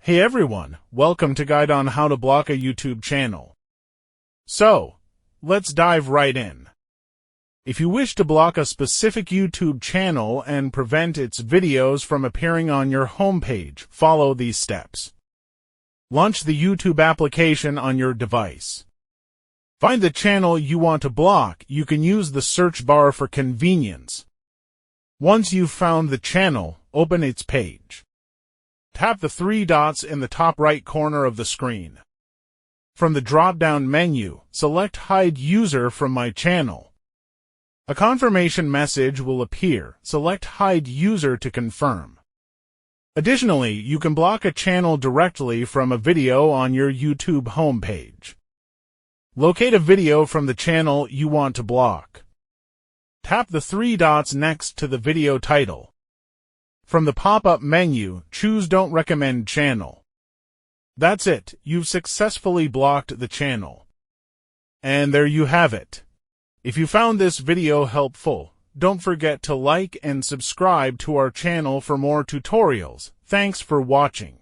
Hey everyone, welcome to Guide on How to Block a YouTube Channel. So, let's dive right in. If you wish to block a specific YouTube channel and prevent its videos from appearing on your homepage, follow these steps. Launch the YouTube application on your device. Find the channel you want to block. You can use the search bar for convenience. Once you've found the channel, open its page. Tap the three dots in the top right corner of the screen. From the drop-down menu, select Hide User from My Channel. A confirmation message will appear. Select Hide User to confirm. Additionally, you can block a channel directly from a video on your YouTube homepage. Locate a video from the channel you want to block. Tap the three dots next to the video title. From the pop-up menu, choose Don't Recommend Channel. That's it, you've successfully blocked the channel. And there you have it. If you found this video helpful, don't forget to like and subscribe to our channel for more tutorials. Thanks for watching.